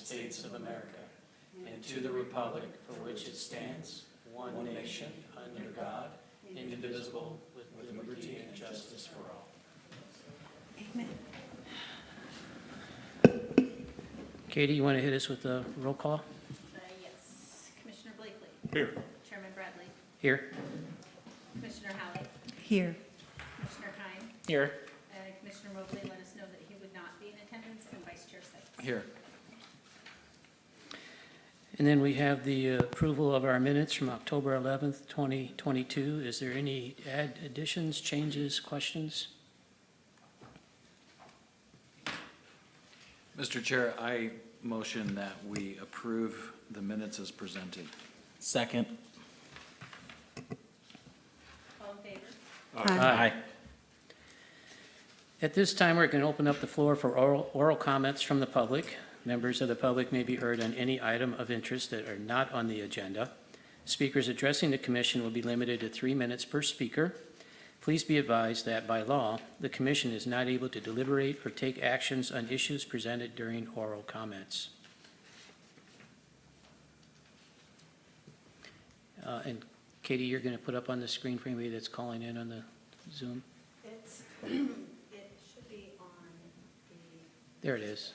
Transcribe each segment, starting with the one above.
States of America and to the republic for which it stands, one nation, under God, indivisible, with liberty and justice for all. Amen. Katie, you want to hit us with a roll call? Yes. Commissioner Blakely. Here. Chairman Bradley. Here. Commissioner Howley. Here. Commissioner Kine. Here. And Commissioner Mobley let us know that he would not be in attendance, and Vice Chair Sykes. Here. And then we have the approval of our minutes from October 11th, 2022. Is there any additions, changes, questions? Mr. Chair, I motion that we approve the minutes as presented. Second. All in favor? Aye. At this time, we're going to open up the floor for oral comments from the public. Members of the public may be heard on any item of interest that are not on the agenda. Speakers addressing the commission will be limited to 3 minutes per speaker. Please be advised that by law, the commission is not able to deliberate or take actions on issues presented during oral comments. And Katie, you're going to put up on the screen for anybody that's calling in on the Zoom? It should be on the There it is.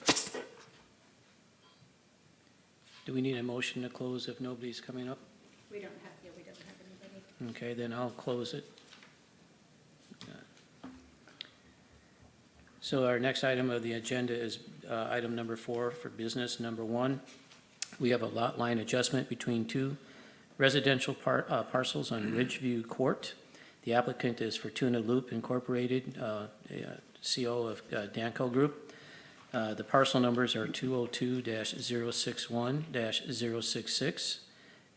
graphics. Do we need a motion to close if nobody's coming up? We don't have anybody. Okay, then I'll close it. So our next item of the agenda is item number 4 for business. Number 1, we have a lot line adjustment between 2 residential parcels on Ridgeview Court. The applicant is Fortuna Loop Incorporated, CO of Danco Group. The parcel numbers are 202-061-066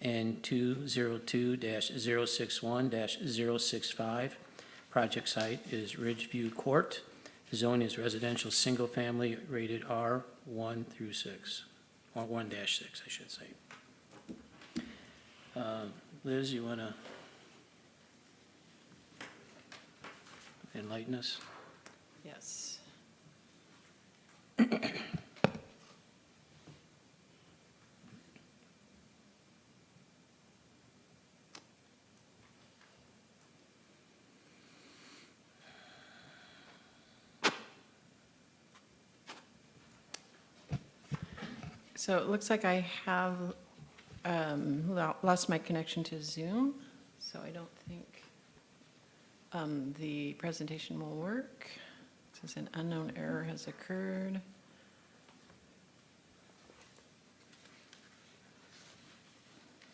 and 202-061-065. Project site is Ridgeview Court. Zone is residential single family rated R1 through 6, or 1-6, I should say. Liz, you want to enlighten us? Yes. So it looks like I have lost my connection to Zoom, so I don't think the presentation will work. It says an unknown error has occurred.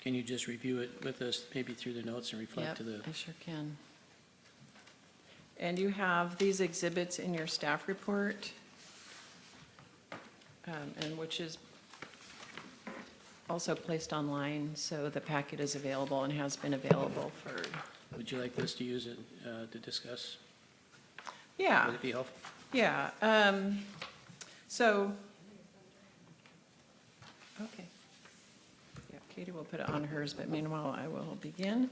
Can you just review it with us, maybe through the notes and reflect to the? I sure can. And you have these exhibits in your staff report, and which is also placed online, so the packet is available and has been available for. Would you like this to use it to discuss? Yeah. Would it be helpful? Yeah, so, okay. Yeah, Katie will put it on hers, but meanwhile, I will begin.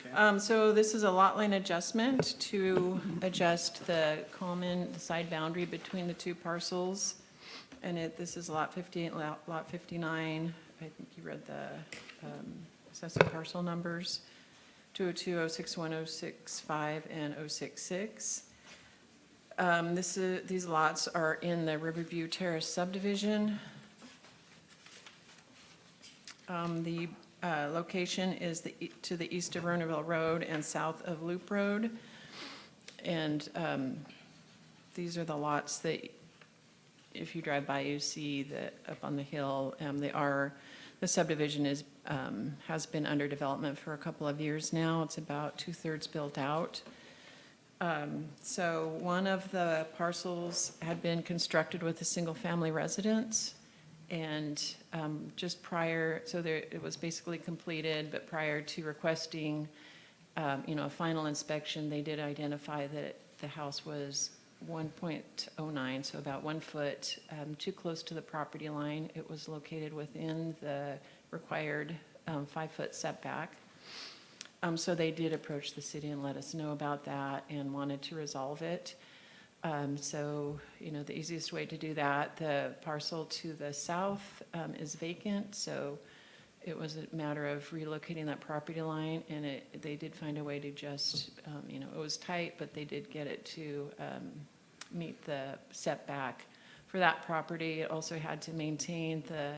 Okay. So this is a lot line adjustment to adjust the common side boundary between the 2 parcels. And this is lot 58, lot 59. I think you read the assessing parcel numbers, 202, 061, 065, and 066. These lots are in the Riverview Terrace subdivision. The location is to the east of Vernonville Road and south of Loop Road. And these are the lots that, if you drive by, you see that up on the hill. The subdivision has been under development for a couple of years now. It's about 2/3 built out. So one of the parcels had been constructed with a single-family residence, and just prior, so it was basically completed, but prior to requesting a final inspection, they did identify that the house was 1.09, so about 1 foot too close to the property line. It was located within the required 5-foot setback. So they did approach the city and let us know about that and wanted to resolve it. So, the easiest way to do that, the parcel to the south is vacant, so it was a matter of relocating that property line, and they did find a way to just, it was tight, but they did get it to meet the setback for that property. It also had to maintain the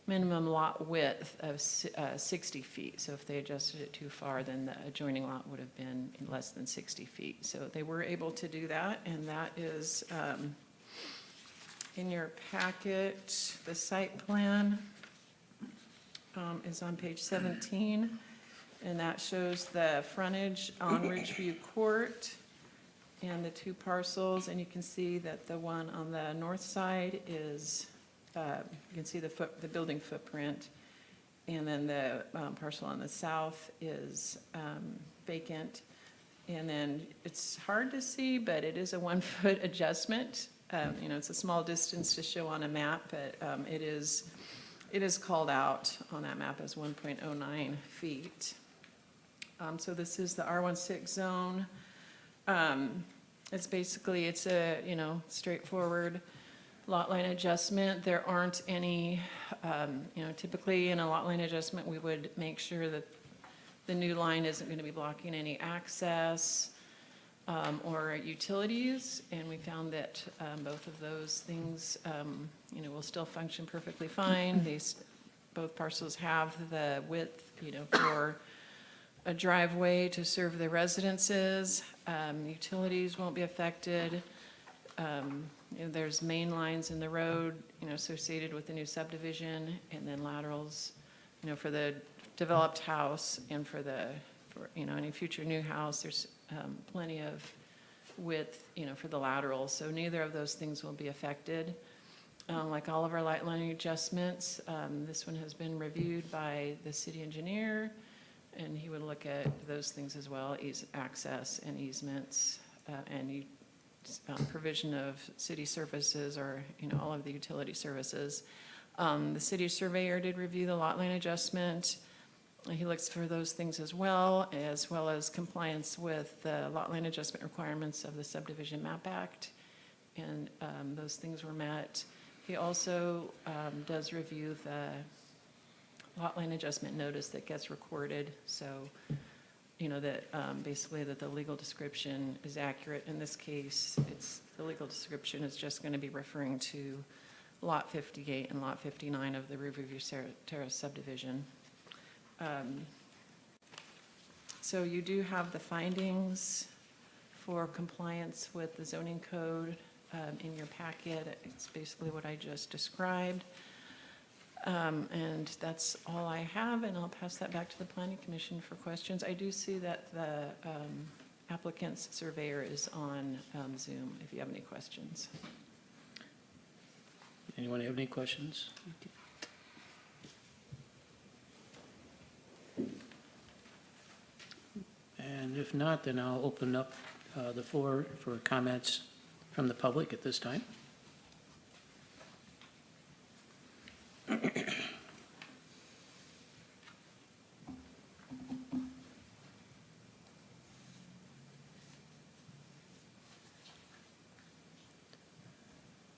minimum lot width of 60 feet. So if they adjusted it too far, then the adjoining lot would have been less than 60 feet. So they were able to do that, and that is in your packet. The site plan is on page 17, and that shows the frontage on Ridgeview Court and the 2 parcels, and you can see that the one on the north side is, you can see the building footprint, and then the parcel on the south is vacant. And then it's hard to see, but it is a 1-foot adjustment. It's a small distance to show on a map, but it is called out on that map as 1.09 feet. So this is the R16 zone. It's a, straightforward lot line adjustment. There aren't any, typically in a lot line adjustment, we would make sure that the new line isn't going to be blocking any access or utilities, and we found that both of those things, will still function perfectly fine. Both parcels have the width, for a driveway to serve the residences. Utilities won't be affected. There's main lines in the road, associated with the new subdivision, and then laterals, for the developed house and for any future new house. There's plenty of width, for the laterals. So neither of those things will be affected. Like all of our light line adjustments, this one has been reviewed by the city engineer, and he would look at those things as well, access and easements, and provision of city services, or all of the utility services. The city surveyor did review the lot line adjustment. He looks for those things as well as compliance with the lot line adjustment requirements of the Subdivision Map Act, and those things were met. He also does review the lot line adjustment notice that gets recorded, so that basically that the legal description is accurate. In this case, the legal description is just going to be referring to Lot 58 and Lot 59 of the Riverview Terrace subdivision. So you do have the findings for compliance with the zoning code in your packet. It's basically what I just described. And that's all I have, and I'll pass that back to the Planning Commission for questions. I do see that the applicant's surveyor is on Zoom, if you have any questions. Anyone have any questions? And if not, then I'll open up the floor for comments from the public at this time.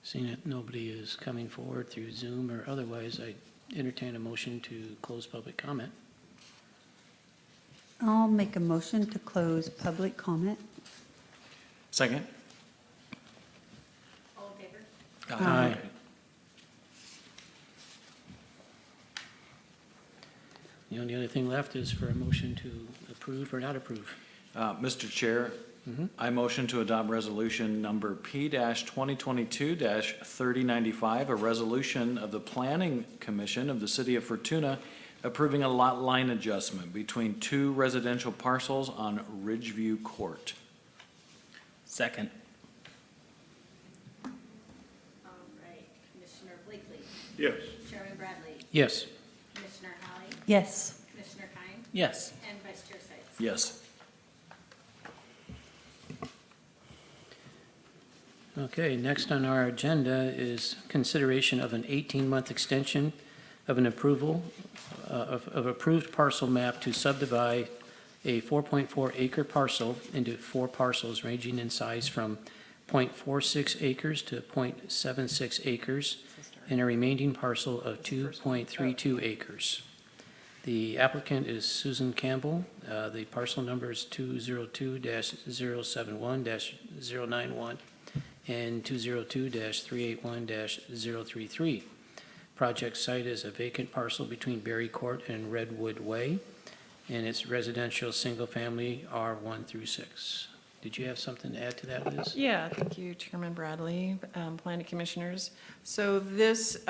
Seeing that nobody is coming forward through Zoom or otherwise, I entertain a motion to close public comment. I'll make a motion to close public comment. Second? All in favor? Aye. The only other thing left is for a motion to approve or not approve. Mr. Chair, I motion to adopt resolution number P-2022-3095, a resolution of the Planning Commission of the City of Fortuna approving a lot line adjustment between 2 residential parcels on Ridgeview Court. Second. All right, Commissioner Blakely, Yes. Chairman Bradley, Yes. Commissioner Holly, Yes. Commissioner Kine, Yes. and Vice Chair Sights. Yes. Okay, next on our agenda is consideration of an 18-month extension of an approval of approved parcel map to subdivide a 4.4 acre parcel into 4 parcels ranging in size from .46 acres to .76 acres and a remaining parcel of 2.32 acres. The applicant is Susan Campbell. The parcel number is 202-071-091 and 202-381-033. Project site is a vacant parcel between Berry Court and Redwood Way, and it's residential, single-family, R1 through 6. Did you have something to add to that, Liz? Yeah, thank you, Chairman Bradley, Planning Commissioners. So this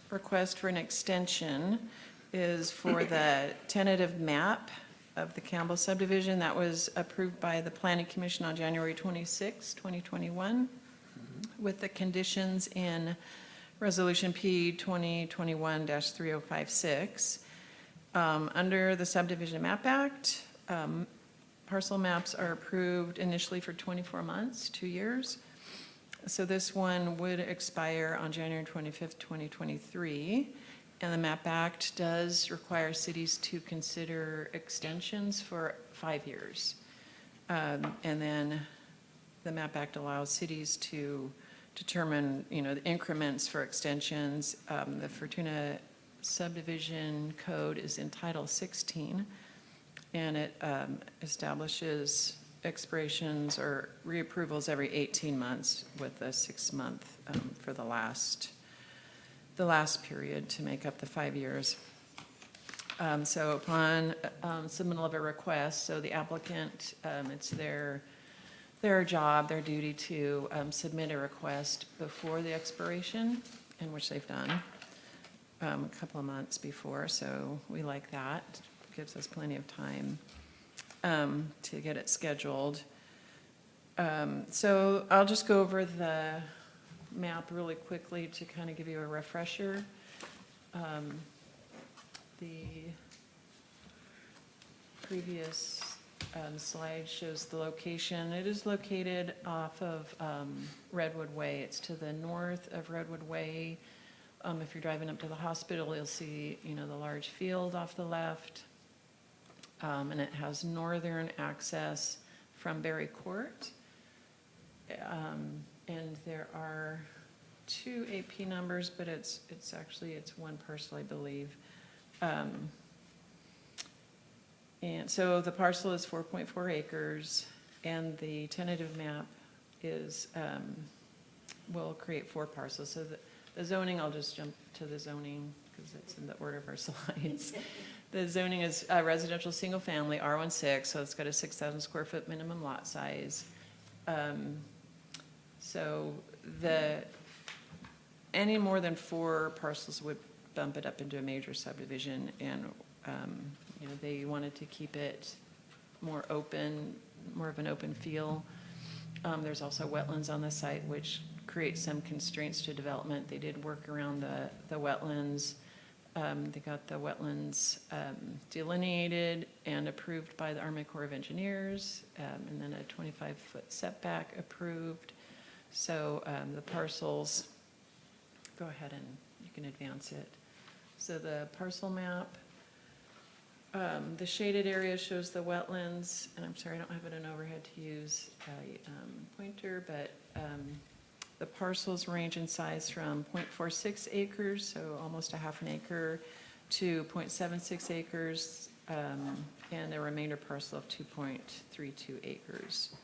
request for an extension is for the tentative map of the Campbell subdivision that was approved by the Planning Commission on January 26, 2021, with the conditions in Resolution P 2021-3056. Under the Subdivision Map Act, parcel maps are approved initially for 24 months, 2 years. So this one would expire on January 25th, 2023. And the MAP Act does require cities to consider extensions for 5 years. And then the MAP Act allows cities to determine, the increments for extensions. The Fortuna subdivision code is in Title 16, and it establishes expirations or reapprovals every 18 months with a 6-month for the last period to make up the 5 years. So upon submittal of a request, so the applicant, it's their job, their duty to submit a request before the expiration, in which they've done a couple of months before, so we like that. Gives us plenty of time to get it scheduled. So I'll just go over the map really quickly to kind of give you a refresher. The previous slide shows the location. It is located off of Redwood Way. It's to the north of Redwood Way. If you're driving up to the hospital, you'll see, the large field off the left. And it has northern access from Berry Court. And there are 2 AP numbers, but it's one parcel, I believe. And so the parcel is 4.4 acres, and the tentative map is, will create 4 parcels. So the zoning, I'll just jump to the zoning because it's in the order of our slides. The zoning is residential single family, R16, so it's got a 6,000 square foot minimum lot size. So any more than 4 parcels would bump it up into a major subdivision, and they wanted to keep it more open, more of an open feel. There's also wetlands on the site, which creates some constraints to development. They did work around the wetlands. They got the wetlands delineated and approved by the Army Corps of Engineers, and then a 25-foot setback approved. So the parcels, go ahead and you can advance it. So the parcel map, the shaded area shows the wetlands, and I'm sorry, I don't have it in overhead to use a pointer, but the parcels range in size from 0.46 acres, so almost a half an acre, to 0.76 acres, and a remainder parcel of 2.32 acres.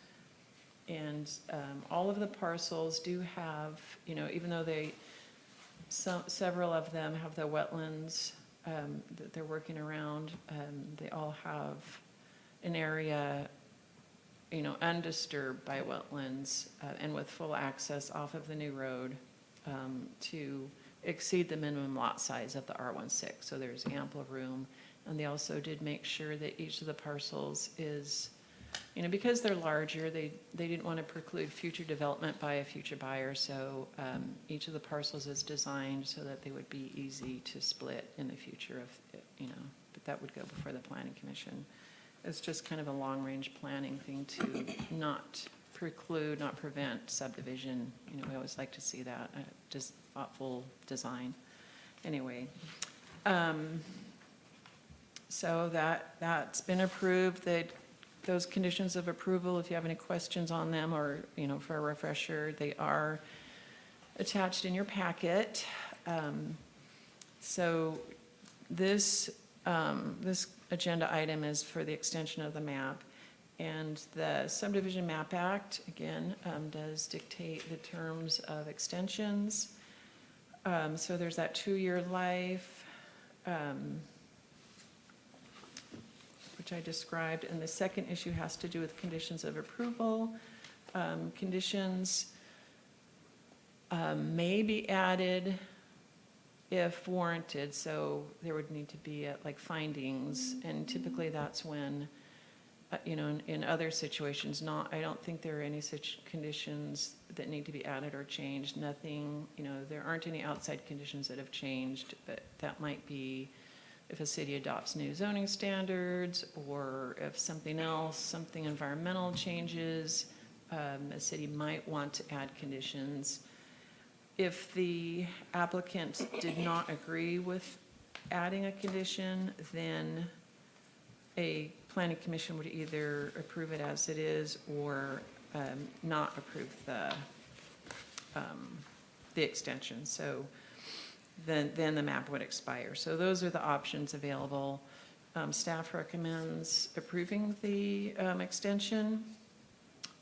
And all of the parcels do have, even though several of them have the wetlands that they're working around, they all have an area undisturbed by wetlands and with full access off of the new road to exceed the minimum lot size of the R16. So there's ample room. And they also did make sure that each of the parcels is, because they're larger, they didn't want to preclude future development by a future buyer. So each of the parcels is designed so that they would be easy to split in the future but that would go before the Planning Commission. It's just kind of a long-range planning thing to not preclude, not prevent subdivision. You know, we always like to see that, just thoughtful design. Anyway, so that's been approved. Those conditions of approval, if you have any questions on them or, you know, for a refresher, they are attached in your packet. So this agenda item is for the extension of the map. And the Subdivision Map Act, again, does dictate the terms of extensions. So there's that 2-year life, which I described. And the second issue has to do with conditions of approval. Conditions may be added if warranted, so there would need to be like findings, and typically that's when, you know, in other situations, I don't think there are any such conditions that need to be added or changed. Nothing, you know, there aren't any outside conditions that have changed, but that might be if a city adopts new zoning standards, or if something else, something environmental changes, a city might want to add conditions. If the applicant did not agree with adding a condition, then a planning commission would either approve it as it is or not approve the extension. So then the map would expire. So those are the options available. Staff recommends approving the extension.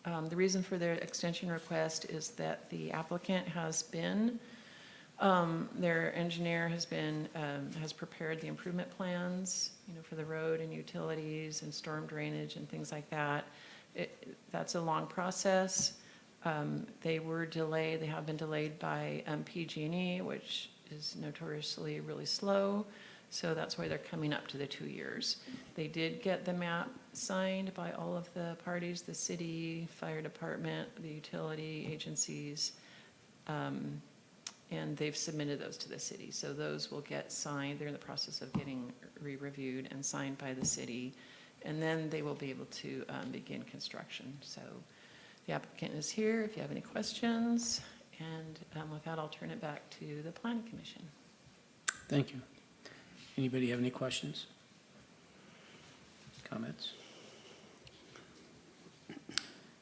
The reason for their extension request is that the applicant has been, their engineer has prepared the improvement plans, you know, for the road and utilities and storm drainage and things like that. That's a long process. They have been delayed by PG&E, which is notoriously really slow. So that's why they're coming up to the 2 years. They did get the map signed by all of the parties, the city, fire department, the utility agencies, and they've submitted those to the city. So those will get signed. They're in the process of getting re-reviewed and signed by the city. And then they will be able to begin construction. So the applicant is here if you have any questions. And with that, I'll turn it back to the Planning Commission. Thank you. Anybody have any questions? Comments?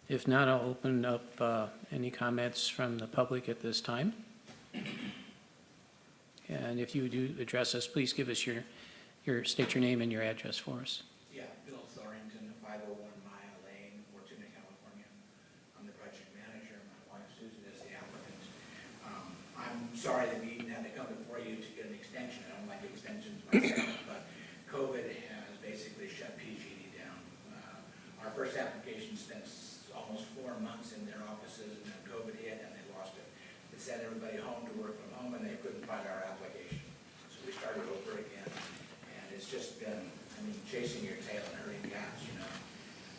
If not, I'll open up any comments from the public at this time. And if you do address us, please give us state your name and your address for us. Yeah, Bill Thorington, 501 Mile Lane, Fortuna, California. I'm the project manager. My wife Susan is the applicant. I'm sorry that we even had to come before you to get an extension. I don't like extensions myself, but COVID has basically shut PG&E down. Our first application spent almost 4 months in their offices, and then COVID hit and they lost it. They sent everybody home to work from home, and they couldn't find our application. So we started over again, and it's just been, I mean, chasing your tail and herding cats, you know.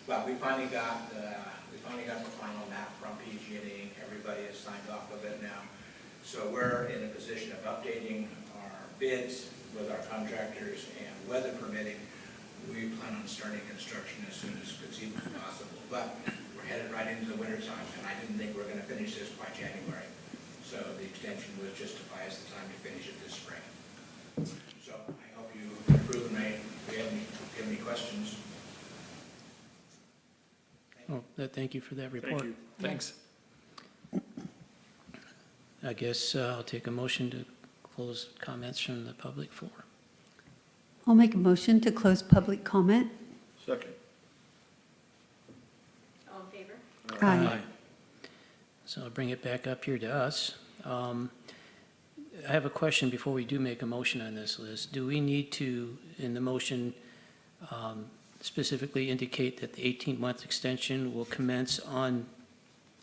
But we finally got the final map from PG&E. Everybody has signed off of it now. So we're in a position of updating our bids with our contractors, and weather permitting, we plan on starting construction as soon as conceivably possible. But we're headed right into the winter time, and I didn't think we were going to finish this by January. So the extension was just to buy us the time to finish it this spring. So I hope you approve, and if you have any questions. Oh, thank you for that report. Thank you. Thanks. I guess I'll take a motion to close comments from the public floor. I'll make a motion to close public comment. Second. All in favor? Aye. So I'll bring it back up here to us. I have a question before we do make a motion on this list. Do we need to, in the motion, specifically indicate that the 18-month extension will commence on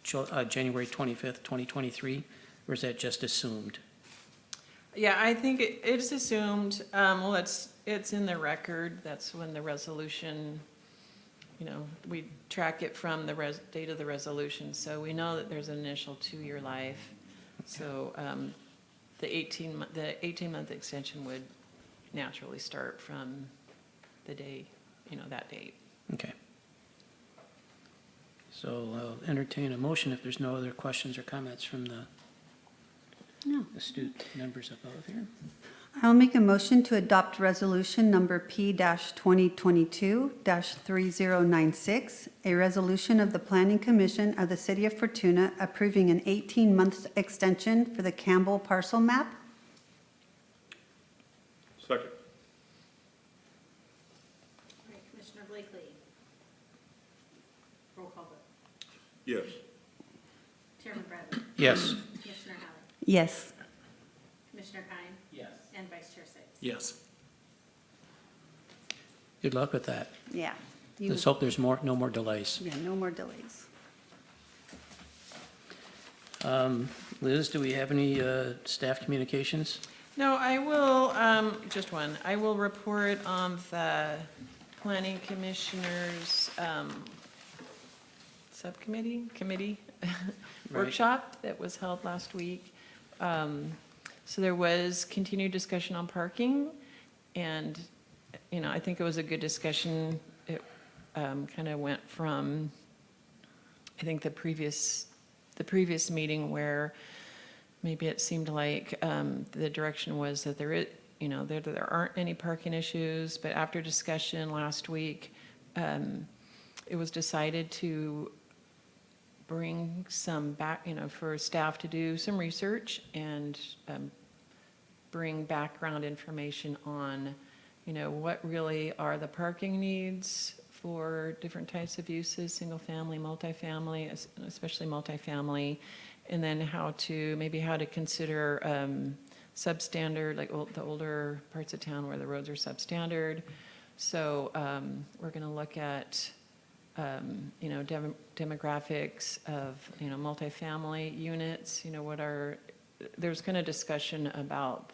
January 25th, 2023, or is that just assumed? Yeah, I think it's assumed, well, it's in the record. That's when the resolution, you know, we track it from the date of the resolution. So we know that there's an initial 2-year life. So the 18-month extension would naturally start from the day, you know, that date. Okay. So I'll entertain a motion if there's no other questions or comments from the No. astute members above here. I'll make a motion to adopt resolution number P-2022-3096, a resolution of the Planning Commission of the City of Fortuna approving an 18-month extension for the Campbell parcel map. Second. All right, Commissioner Blakely. Roll call vote. Yes. Chairman Bradley. Yes. Commissioner Howard. Yes. Commissioner Kine. Yes. And Vice Chair Sims. Yes. Good luck with that. Yeah. Let's hope there's no more delays. Yeah, no more delays. Liz, do we have any staff communications? No, I will, just one. I will report on the Planning Commissioners committee workshop that was held last week. So there was continued discussion on parking, and, you know, I think it was a good discussion. It kind of went from, I think, the previous meeting where maybe it seemed like the direction was that there aren't any parking issues, but after discussion last week, it was decided to bring some back, for staff to do some research and bring background information on, what really are the parking needs for different types of uses, single family, multifamily, especially multifamily, and then how to consider substandard, like the older parts of town where the roads are substandard. So we're going to look at demographics of multifamily units. There's kind of discussion about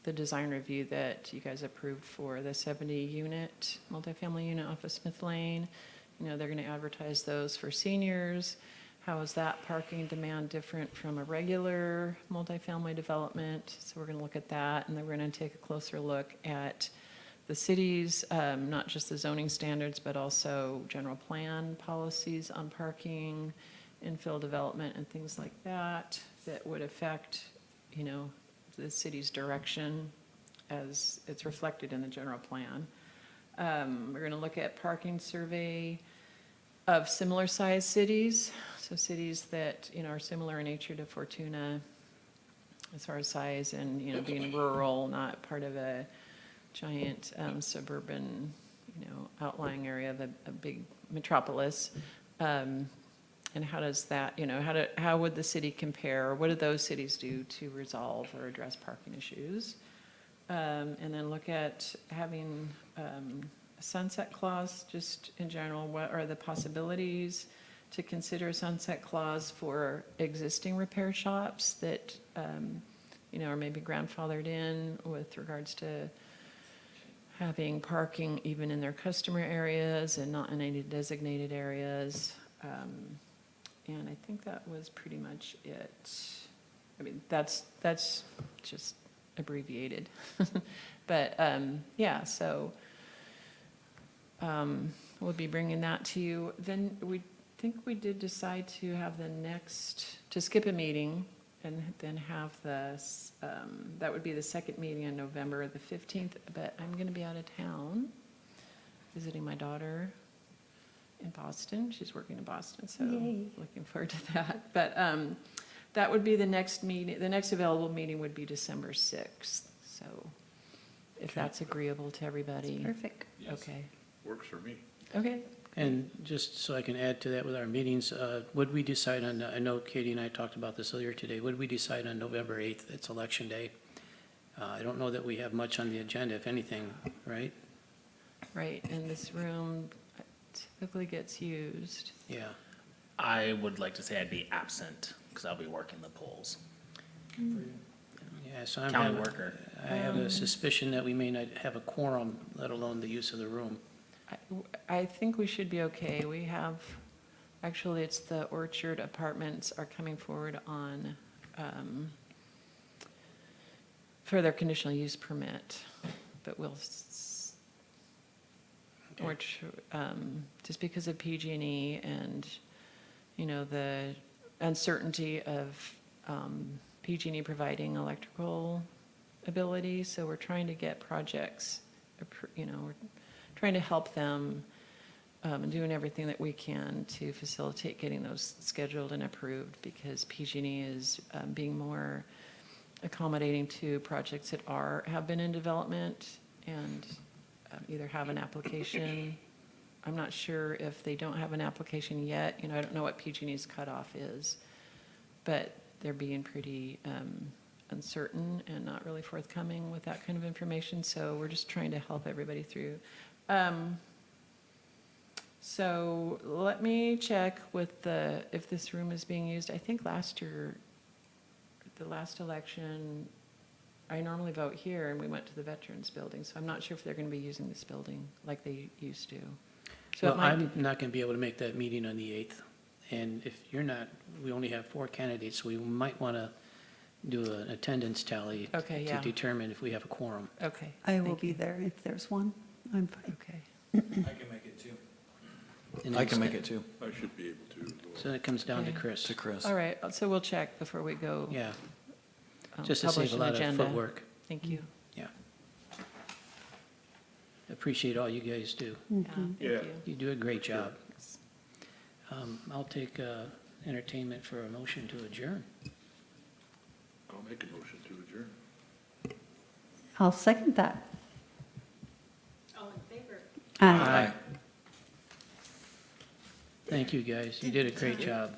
the design review that you guys approved for the 70-unit multifamily unit off of Smith Lane. They're going to advertise those for seniors. How is that parking demand different from a regular multifamily development? So we're going to look at that, and then we're going to take a closer look at the city's, not just the zoning standards, but also general plan policies on parking, infill development, and things like that would affect, the city's direction as it's reflected in the general plan. We're going to look at parking survey of similar sized cities, so cities that are similar in nature to Fortuna as far as size and being rural, not part of a giant suburban outlying area of a big metropolis. And how does that, how would the city compare? What do those cities do to resolve or address parking issues? And then look at having a sunset clause, just in general. What are the possibilities to consider a sunset clause for existing repair shops that, are maybe grandfathered in with regards to having parking even in their customer areas and not in any designated areas. And I think that was pretty much it. I mean, that's just abbreviated. But yeah, so we'll be bringing that to you. Then we think we did decide to have to skip a meeting and then have that would be the second meeting in November the 15th, but I'm going to be out of town visiting my daughter in Boston. She's working in Boston, so Yay. looking forward to that. But that would be the next meeting. The next available meeting would be December 6th. So if that's agreeable to everybody. Perfect. Okay. Works for me. Okay. And just so I can add to that with our meetings, would we decide on, I know Katie and I talked about this earlier today, would we decide on November 8th? It's election day. I don't know that we have much on the agenda, if anything, right? Right. And this room typically gets used. Yeah. I would like to say I'd be absent because I'll be working the polls. Yeah, so County worker. I have a suspicion that we may not have a quorum, let alone the use of the room. I think we should be okay. We have, actually, it's the Orchard Apartments are coming forward on, for their conditional use permit, but Just because of PG&E and, you know, the uncertainty of PG&E providing electrical ability, so we're trying to get projects, you know, we're trying to help them and doing everything that we can to facilitate getting those scheduled and approved, because PG&E is being more accommodating to projects that have been in development and either have an application. I'm not sure if they don't have an application yet, you know, I don't know what PG&E's cutoff is, but they're being pretty uncertain and not really forthcoming with that kind of information, so we're just trying to help everybody through. So let me check with if this room is being used. I think last year, the last election, I normally vote here, and we went to the Veterans Building, so I'm not sure if they're going to be using this building like they used to. So Well, it might I'm not going to be able to make that meeting on the 8th. And if you're not, we only have 4 candidates, so we might want to do an attendance tally Okay, to yeah. determine if we have a quorum. Okay. I will thank be you. there if there's one. I'm fine. Okay. I can make it too. And I can then- make it too, I should be able to. So it comes down to Okay. Chris. to Chris. All right, so we'll check before we go. Yeah, just to publish save a an lot of agenda. footwork. Thank you. Yeah. Appreciate all you guys do. Yeah, thank Yeah. you. You do a great job. I'll take entertainment for a motion to adjourn. I'll make a motion to adjourn. I'll second that. All in favor? Aye. Thank you, guys. You did a great job.